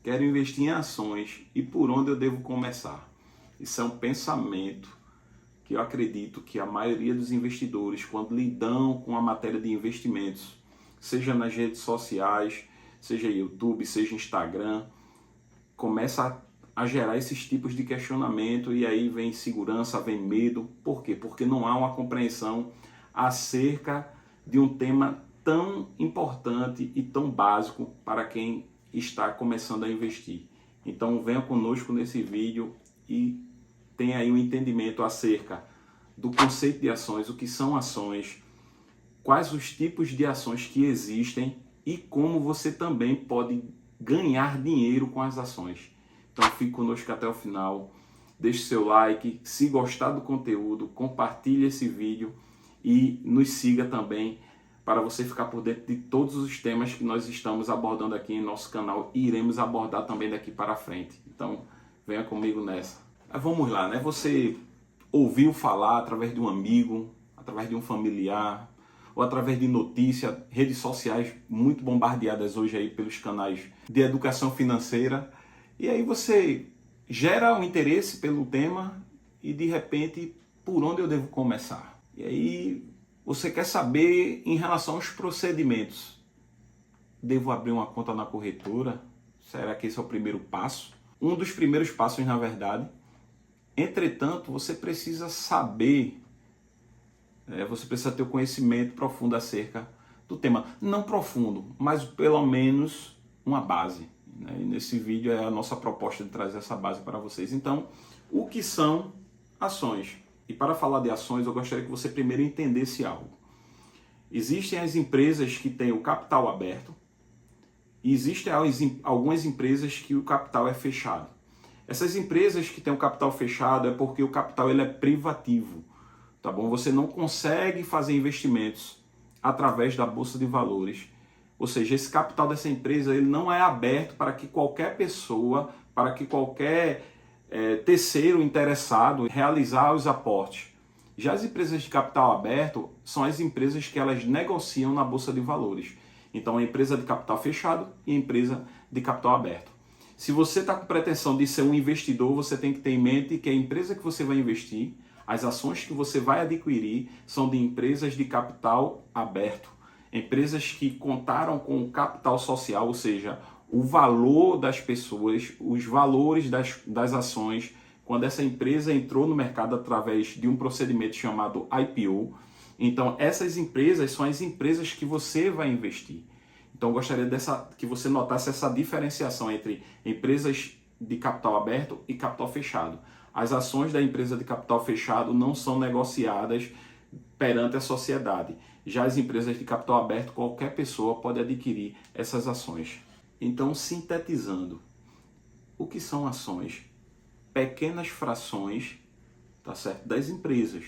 quero investir em ações e por onde eu devo começar? Isso é um pensamento que eu acredito que a maioria dos investidores, quando lidam com a matéria de investimentos, seja nas redes sociais, seja YouTube, seja Instagram, começa a gerar esses tipos de questionamento e aí vem insegurança, vem medo. Por quê? Porque não há uma compreensão acerca de um tema tão importante e tão básico para quem está começando a investir. Então venha conosco nesse vídeo e tenha aí um entendimento acerca do conceito de ações, o que são ações, quais os tipos de ações que existem e como você também pode ganhar dinheiro com as ações. Então fique conosco até o final, deixe seu like, se gostar do conteúdo, compartilhe esse vídeo e nos siga também para você ficar por dentro de todos os temas que nós estamos abordando aqui em nosso canal e iremos abordar também daqui para frente. Então venha comigo nessa. Vamos lá, né? Você ouviu falar através de um amigo, através de um familiar, ou através de notícia, redes sociais muito bombardeadas hoje aí pelos canais de educação financeira, e aí você gera um interesse pelo tema e de repente, por onde eu devo começar? E aí você quer saber em relação aos procedimentos. Devo abrir uma conta na corretora? Será que esse é o primeiro passo? Um dos primeiros passos, na verdade. Entretanto, você precisa saber, você precisa ter o conhecimento profundo acerca do tema. Não profundo, mas pelo menos uma base. E nesse vídeo é a nossa proposta de trazer essa base para vocês. Então, o que são ações? E para falar de ações, eu gostaria que você primeiro entendesse algo. Existem as empresas que têm o capital aberto e existem algumas empresas que o capital é fechado. Essas empresas que têm o capital fechado é porque o capital ele é privativo, tá bom? Você não consegue fazer investimentos através da bolsa de valores. Ou seja, esse capital dessa empresa ele não é aberto para que qualquer pessoa, para que qualquer terceiro interessado realizar os aportes. Já as empresas de capital aberto são as empresas que elas negociam na bolsa de valores. Então, a empresa de capital fechado e a empresa de capital aberto. Se você está com pretensão de ser um investidor, você tem que ter em mente que a empresa que você vai investir, as ações que você vai adquirir, são de empresas de capital aberto. Empresas que contaram com o capital social, ou seja, o valor das pessoas, os valores das ações, quando essa empresa entrou no mercado através de um procedimento chamado IPO. Então, essas empresas são as empresas que você vai investir. Então, eu gostaria que você notasse essa diferenciação entre empresas de capital aberto e capital fechado. As ações da empresa de capital fechado não são negociadas perante a sociedade. Já as empresas de capital aberto, qualquer pessoa pode adquirir essas ações. Então, sintetizando, o que são ações? Pequenas frações, tá certo, das empresas.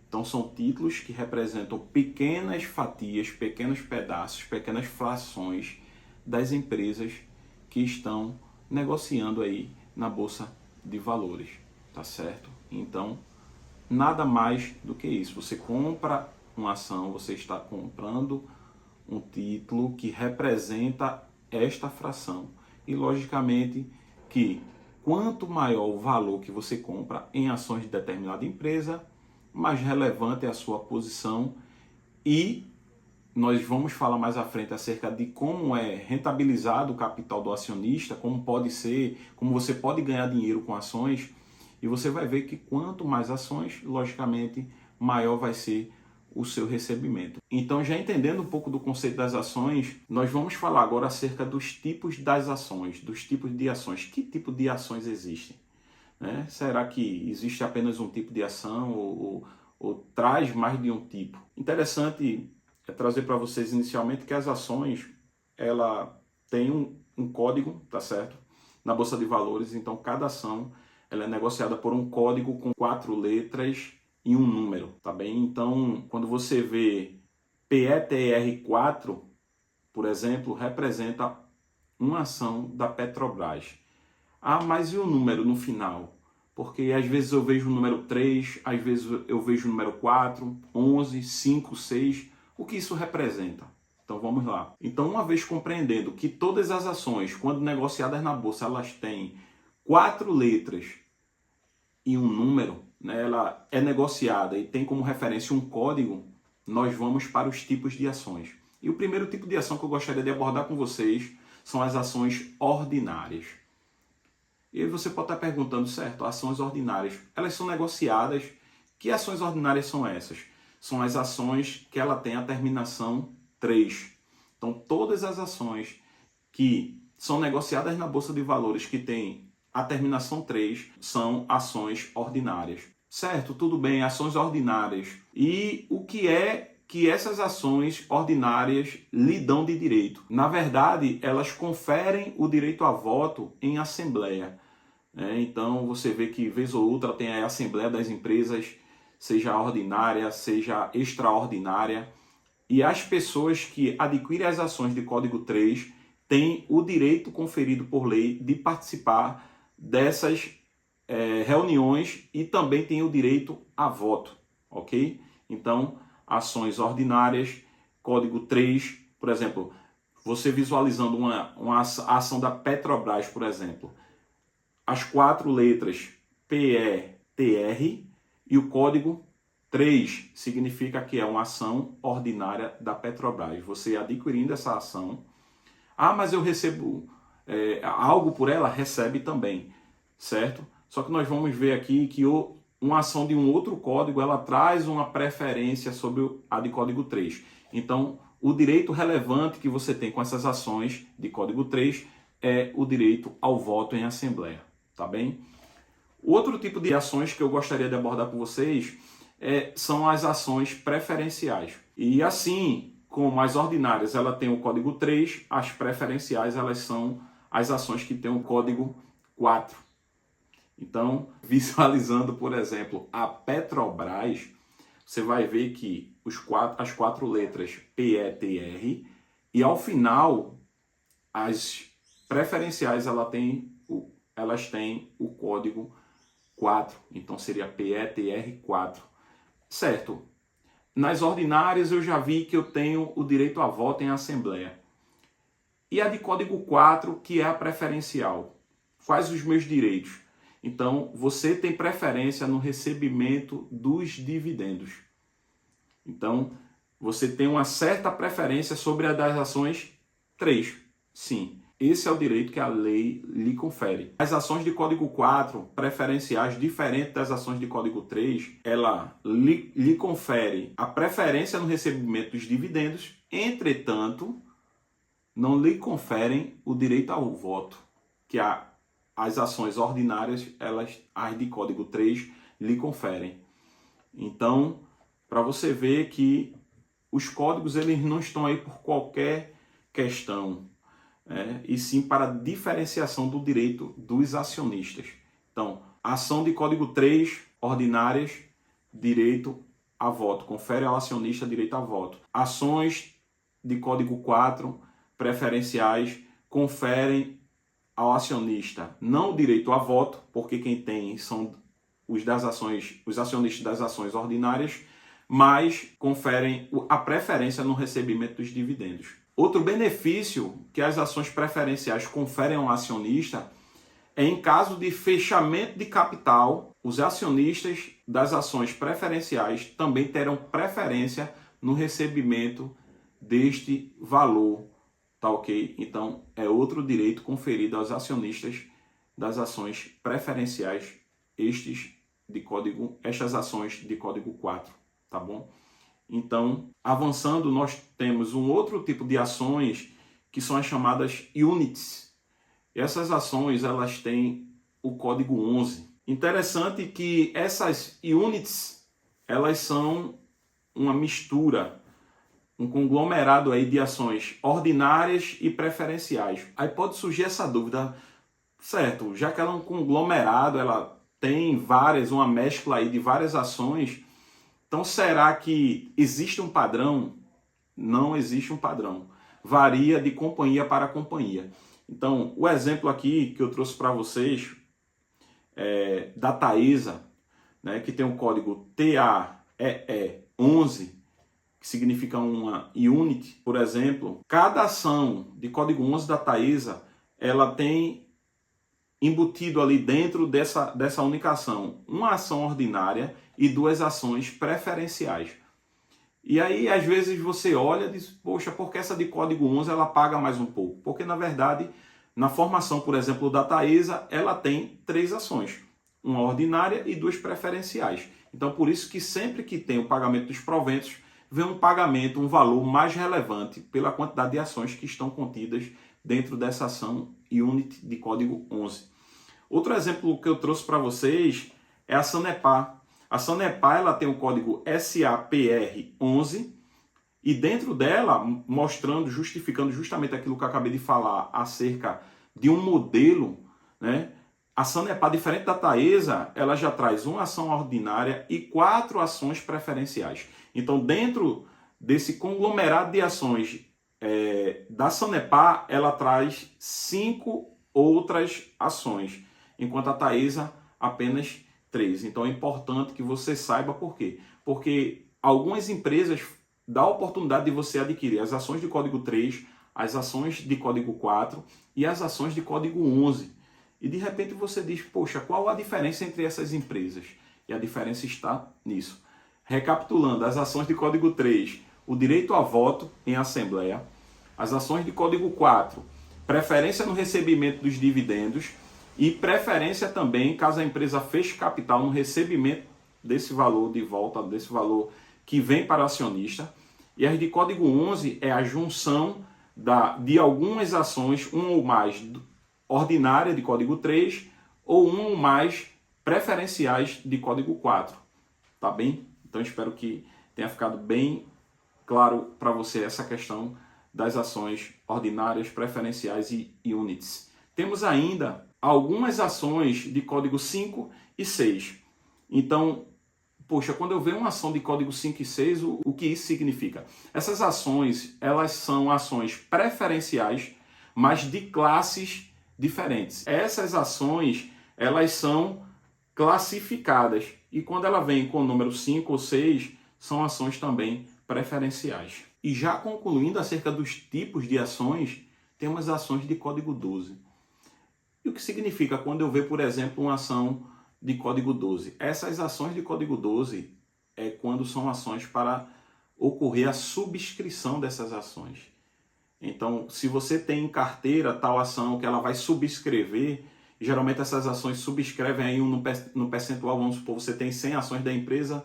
Então são títulos que representam pequenas fatias, pequenos pedaços, pequenas frações das empresas que estão negociando aí na bolsa de valores, tá certo? Então, nada mais do que isso. Você compra uma ação, você está comprando um título que representa esta fração. E logicamente que quanto maior o valor que você compra em ações de determinada empresa, mais relevante é a sua posição, e nós vamos falar mais à frente acerca de como é rentabilizado o capital do acionista, como pode ser, como você pode ganhar dinheiro com ações, e você vai ver que quanto mais ações, logicamente, maior vai ser o seu recebimento. Então, já entendendo um pouco do conceito das ações, nós vamos falar agora acerca dos tipos das ações, dos tipos de ações. Que tipo de ações existem? Será que existe apenas um tipo de ação ou traz mais de um tipo? Interessante é trazer para vocês inicialmente que as ações ela tem um código, tá certo? Na Bolsa de Valores, então cada ação ela é negociada por um código com 4 letras e um número, tá bem? Então, quando você vê PETR4, por exemplo, representa uma ação da Petrobras. Ah, mas e o número no final? Porque às vezes eu vejo o número 3, às vezes eu vejo o número 4, 11, 5, 6. O que isso representa? Então vamos lá. Então, uma vez compreendendo que todas as ações, quando negociadas na bolsa, elas têm 4 letras e um número, né? Ela é negociada e tem como referência um código, nós vamos para os tipos de ações. E o primeiro tipo de ação que eu gostaria de abordar com vocês são as ações ordinárias. E aí você pode estar perguntando, certo, ações ordinárias, elas são negociadas. Que ações ordinárias são essas? São as ações que ela tem a terminação 3. Então, todas as ações que são negociadas na Bolsa de Valores que tem a terminação 3 são ações ordinárias. Certo, tudo bem, ações ordinárias. E o que é que essas ações ordinárias lhe dão de direito? Na verdade, elas conferem o direito a voto em assembleia. Então, você vê que, vez ou outra, tem a assembleia das empresas, seja ordinária, seja extraordinária. E as pessoas que adquirem as ações de código 3 têm o direito conferido por lei de participar dessas reuniões e também têm o direito a voto, ok? Então, ações ordinárias, código 3, por exemplo, você visualizando uma ação da Petrobras, por exemplo, as 4 letras PETR e o código 3 significa que é uma ação ordinária da Petrobras. Você adquirindo essa ação, mas eu recebo algo por ela? Recebe também, certo? Só que nós vamos ver aqui que uma ação de um outro código, ela traz uma preferência sobre a de código 3. Então, o direito relevante que você tem com essas ações de código 3 é o direito ao voto em assembleia, tá bem? Outro tipo de ações que eu gostaria de abordar com vocês são as ações preferenciais. E assim como as ordinárias ela tem o código 3, as preferenciais elas são as ações que têm o código 4. Então, visualizando, por exemplo, a Petrobras, você vai ver que as 4 letras PETR e ao final as preferenciais elas têm o código 4. Então seria PETR4. Certo. Nas ordinárias eu já vi que eu tenho o direito a voto em assembleia. E a de código 4, que é a preferencial. Quais os meus direitos? Então, você tem preferência no recebimento dos dividendos. Então, você tem uma certa preferência sobre a das ações 3. Sim, esse é o direito que a lei lhe confere. As ações de código 4, preferenciais, diferente das ações de código 3, ela lhe confere a preferência no recebimento dos dividendos, entretanto, não lhe conferem o direito ao voto, que as ações ordinárias, as de código 3, lhe conferem. Então, para você ver que os códigos eles não estão aí por qualquer questão, e sim para diferenciação do direito dos acionistas. Então, ação de código 3, ordinárias, direito a voto, confere ao acionista direito a voto. Ações de código 4, preferenciais, conferem ao acionista não o direito a voto, porque quem tem são os acionistas das ações ordinárias, mas conferem a preferência no recebimento dos dividendos. Outro benefício que as ações preferenciais conferem ao acionista é em caso de fechamento de capital, os acionistas das ações preferenciais também terão preferência no recebimento deste valor, tá ok? Então, é outro direito conferido aos acionistas das ações preferenciais, estas ações de código 4, tá bom? Então, avançando, nós temos um outro tipo de ações que são as chamadas units. Essas ações, elas têm o código 11. Interessante que essas units, elas são uma mistura, um conglomerado aí de ações ordinárias e preferenciais. Aí pode surgir essa dúvida, certo, já que ela é um conglomerado, ela tem uma mescla aí de várias ações, então será que existe um padrão? Não existe um padrão. Varia de companhia para companhia. Então, o exemplo aqui que eu trouxe para vocês é da Taesa, né, que tem o código TAEE11, que significa uma unit, por exemplo, cada ação de código 11 da Taesa, ela tem embutido ali dentro dessa única ação uma ação ordinária e 2 ações preferenciais. E aí, às vezes, você olha e diz, poxa, por que essa de código 11 ela paga mais um pouco? Porque, na verdade, na formação, por exemplo, da Taesa, ela tem 3 ações, uma ordinária e 2 preferenciais. Então, por isso que sempre que tem o pagamento dos proventos, vem um pagamento, um valor mais relevante pela quantidade de ações que estão contidas dentro dessa ação unit de código 11. Outro exemplo que eu trouxe para vocês é a Sanepar. A Sanepar ela tem o código SAPR11 e dentro dela, mostrando, justificando justamente aquilo que eu acabei de falar acerca de um modelo, né? A Sanepar, diferente da Taesa, ela já traz uma ação ordinária e 4 ações preferenciais. Então, dentro desse conglomerado de ações da Sanepar, ela traz 5 outras ações, enquanto a Taesa apenas 3. Então é importante que você saiba por quê. Porque algumas empresas dão a oportunidade de você adquirir as ações de código 3, as ações de código 4 e as ações de código 11. E de repente você diz, poxa, qual a diferença entre essas empresas? E a diferença está nisso. Recapitulando, as ações de código 3, o direito a voto em assembleia. As ações de código 4, preferência no recebimento dos dividendos e preferência também, caso a empresa feche capital, no recebimento desse valor de volta, desse valor que vem para o acionista. E as de código 11 é a junção de algumas ações, uma ou mais ordinária de código 3 ou uma ou mais preferenciais de código 4. Tá bem? Então espero que tenha ficado bem claro para você essa questão das ações ordinárias, preferenciais e units. Temos ainda algumas ações de código 5 e 6. Então, poxa, quando eu vejo uma ação de código 5 e 6, o que isso significa? Essas ações, elas são ações preferenciais, mas de classes diferentes. Essas ações, elas são classificadas. E quando ela vem com o número 5 ou 6, são ações também preferenciais. E já concluindo acerca dos tipos de ações, temos ações de código 12. E o que significa quando eu vejo, por exemplo, uma ação de código 12? Essas ações de código 12 é quando são ações para ocorrer a subscrição dessas ações. Então, se você tem em carteira tal ação que ela vai subscrever, geralmente essas ações subscrevem aí no percentual, vamos supor, você tem 100 ações da empresa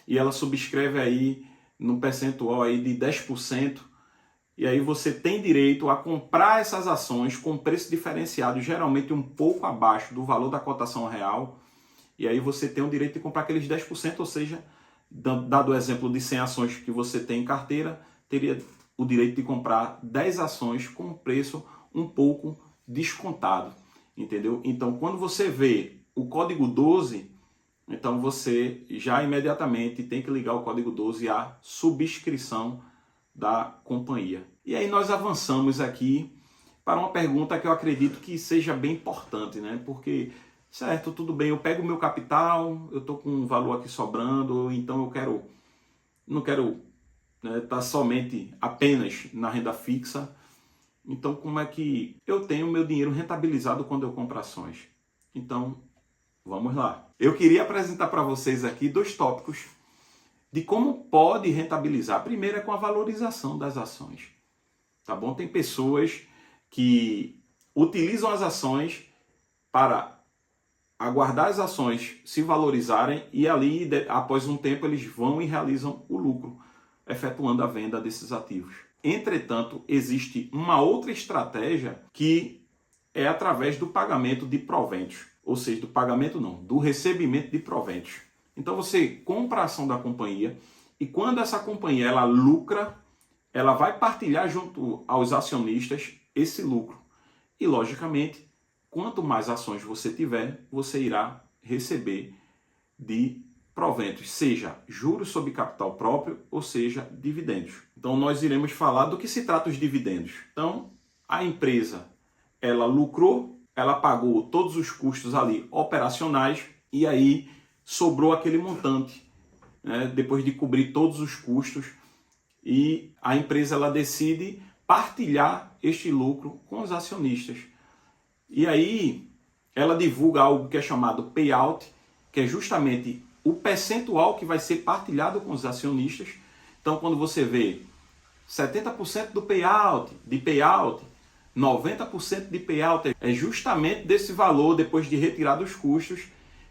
e ela subscreve aí no percentual aí de 10%, e aí você tem direito a comprar essas ações com preço diferenciado, geralmente um pouco abaixo do valor da cotação real, e aí você tem o direito de comprar aqueles 10%, ou seja, dado o exemplo de 100 ações que você tem em carteira, teria o direito de comprar 10 ações com um preço um pouco descontado, entendeu? Então, quando você vê o código 12, então você já imediatamente tem que ligar o código 12 à subscrição da companhia. E aí nós avançamos aqui para uma pergunta que eu acredito que seja bem importante, né? Porque, certo, tudo bem, eu pego o meu capital, eu estou com um valor aqui sobrando, então não quero tá somente apenas na renda fixa. Então, como é que eu tenho meu dinheiro rentabilizado quando eu compro ações? Então, vamos lá. Eu queria apresentar para vocês aqui 2 tópicos de como pode rentabilizar. Primeiro é com a valorização das ações. Tá bom? Tem pessoas que utilizam as ações para aguardar as ações se valorizarem e ali, após um tempo, eles vão e realizam o lucro, efetuando a venda desses ativos. Entretanto, existe uma outra estratégia que é através do pagamento de proventos. Ou seja, do pagamento não, do recebimento de proventos. Então você compra a ação da companhia e quando essa companhia ela lucra, ela vai partilhar junto aos acionistas esse lucro. E logicamente, quanto mais ações você tiver, você irá receber de proventos, seja juros sobre capital próprio ou seja dividendos. Então nós iremos falar do que se trata os dividendos. Então a empresa ela lucrou, ela pagou todos os custos ali operacionais e aí sobrou aquele montante, né? Depois de cobrir todos os custos, e a empresa ela decide partilhar este lucro com os acionistas. E aí ela divulga algo que é chamado payout, que é justamente o percentual que vai ser partilhado com os acionistas. Então, quando você vê 70% do payout, 90% de payout, é justamente desse valor, depois de retirar dos custos,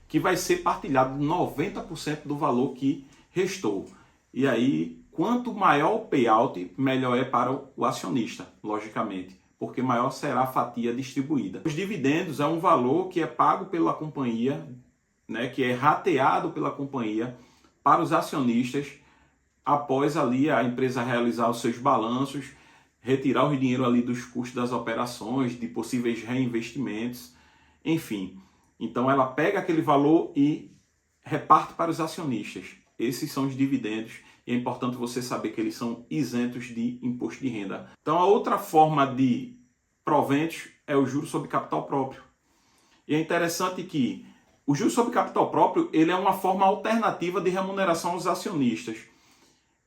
que vai ser partilhado 90% do valor que restou. E aí, quanto maior o payout, melhor é para o acionista, logicamente, porque maior será a fatia distribuída. Os dividendos é um valor que é pago pela companhia, né, que é rateado pela companhia para os acionistas após ali a empresa realizar os seus balanços, retirar o dinheiro ali dos custos das operações, de possíveis reinvestimentos, enfim. Então ela pega aquele valor e reparte para os acionistas. Esses são os dividendos e é importante você saber que eles são isentos de imposto de renda. Então a outra forma de proventos é o juro sobre capital próprio. E é interessante que o juro sobre capital próprio ele é uma forma alternativa de remuneração aos acionistas.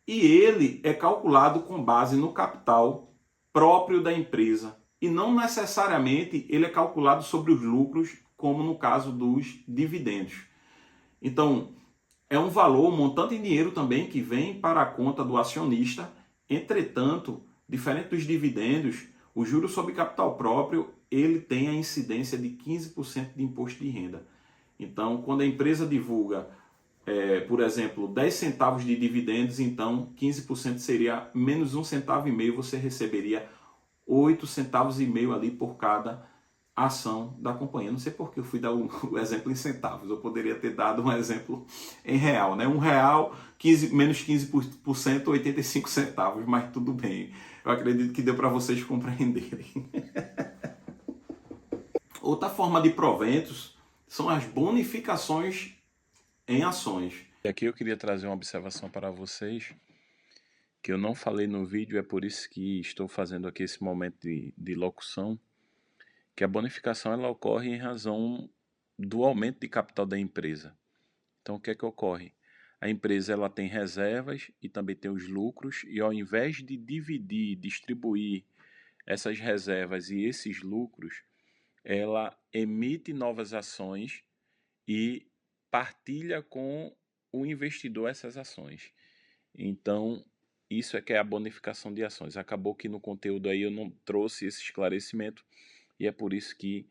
E ele é calculado com base no capital próprio da empresa. E não necessariamente ele é calculado sobre os lucros, como no caso dos dividendos. Então, é um valor, um montante em dinheiro também que vem para a conta do acionista. Entretanto, diferente dos dividendos, o juro sobre capital próprio ele tem a incidência de 15% de imposto de renda. Então, quando a empresa divulga por exemplo, 10 centavos de dividendos, então 15% seria menos 1,5 centavo, você receberia 8 centavos e meio ali por cada ação da companhia. Não sei porque eu fui dar o exemplo em centavos, eu poderia ter dado um exemplo em real, né? R$1, menos 15%, 85 centavos, mas tudo bem. Eu acredito que deu para vocês compreenderem. Outra forma de proventos são as bonificações em ações. E aqui eu queria trazer uma observação para vocês, que eu não falei no vídeo, é por isso que estou fazendo aqui esse momento de locução, que a bonificação ela ocorre em razão do aumento de capital da empresa. Então o que é que ocorre? A empresa ela tem reservas e também tem os lucros, e ao invés de dividir, distribuir essas reservas e esses lucros, ela emite novas ações e partilha com o investidor essas ações. Então, isso é que é a bonificação de ações. Acabou que no conteúdo aí eu não trouxe esse esclarecimento e é por isso que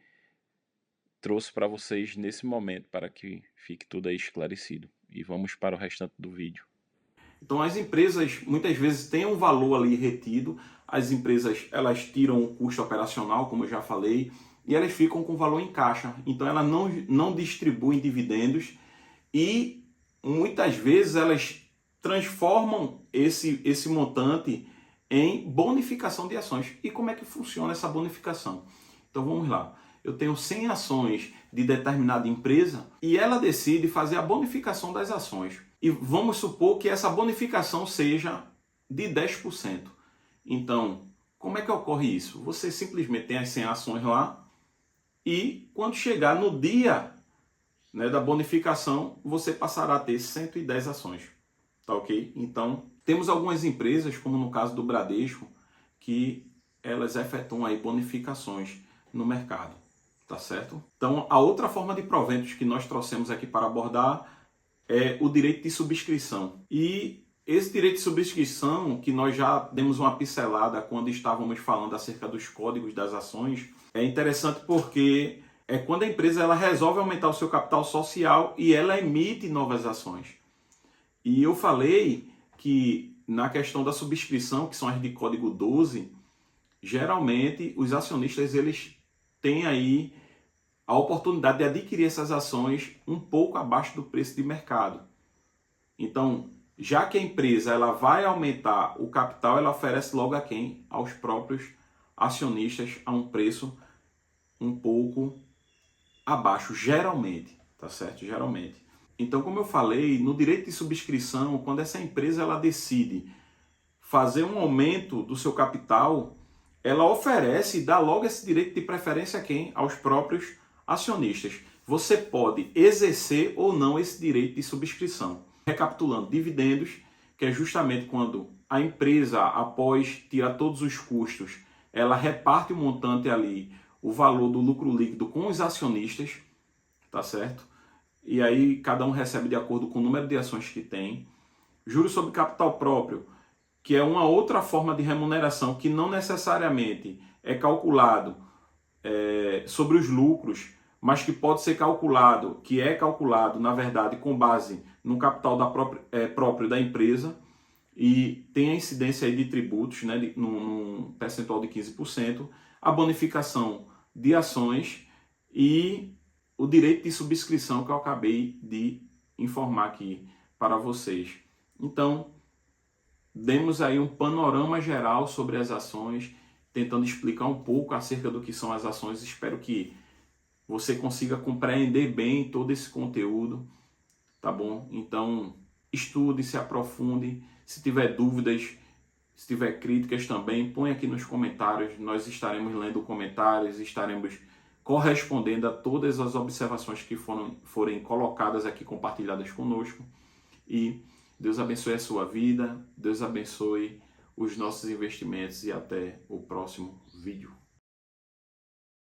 trouxe para vocês nesse momento, para que fique tudo aí esclarecido. E vamos para o restante do vídeo. Então as empresas muitas vezes têm um valor ali retido, as empresas elas tiram o custo operacional, como eu já falei, e elas ficam com o valor em caixa. Então elas não distribuem dividendos e muitas vezes elas transformam esse montante em bonificação de ações. E como é que funciona essa bonificação? Então vamos lá. Eu tenho 100 ações de determinada empresa e ela decide fazer a bonificação das ações. E vamos supor que essa bonificação seja de 10%. Então, como é que ocorre isso? Você simplesmente tem as 100 ações lá e quando chegar no dia, né, da bonificação, você passará a ter 110 ações. Tá ok? Então, temos algumas empresas, como no caso do Bradesco, que elas efetuam aí bonificações no mercado. Tá certo? Então, a outra forma de proventos que nós trouxemos aqui para abordar é o direito de subscrição. E esse direito de subscrição, que nós já demos uma pincelada quando estávamos falando acerca dos códigos das ações, é interessante porque é quando a empresa ela resolve aumentar o seu capital social e ela emite novas ações. E eu falei que na questão da subscrição, que são as de código 12, geralmente os acionistas eles têm aí a oportunidade de adquirir essas ações um pouco abaixo do preço de mercado. Então, já que a empresa ela vai aumentar o capital, ela oferece logo a quem? Aos próprios acionistas a um preço um pouco abaixo, geralmente, tá certo? Geralmente. Então, como eu falei, no direito de subscrição, quando essa empresa ela decide fazer um aumento do seu capital, ela oferece e dá logo esse direito de preferência a quem? Aos próprios acionistas. Você pode exercer ou não esse direito de subscrição. Recapitulando, dividendos, que é justamente quando a empresa, após tirar todos os custos, ela reparte o montante ali, o valor do lucro líquido com os acionistas, tá certo? E aí cada um recebe de acordo com o número de ações que tem. Juros sobre capital próprio, que é uma outra forma de remuneração que não necessariamente é calculado sobre os lucros, mas que pode ser calculado, que é calculado, na verdade, com base no capital próprio da empresa, e tem a incidência aí de tributos, né, num percentual de 15%, a bonificação de ações e o direito de subscrição que eu acabei de informar aqui para vocês. Então, demos aí um panorama geral sobre as ações, tentando explicar um pouco acerca do que são as ações. Espero que você consiga compreender bem todo esse conteúdo, tá bom? Então, estude, se aprofunde. Se tiver dúvidas, se tiver críticas também, põe aqui nos comentários. Nós estaremos lendo comentários, estaremos correspondendo a todas as observações que forem colocadas aqui, compartilhadas conosco. E Deus abençoe a sua vida, Deus abençoe os nossos investimentos e até o próximo vídeo.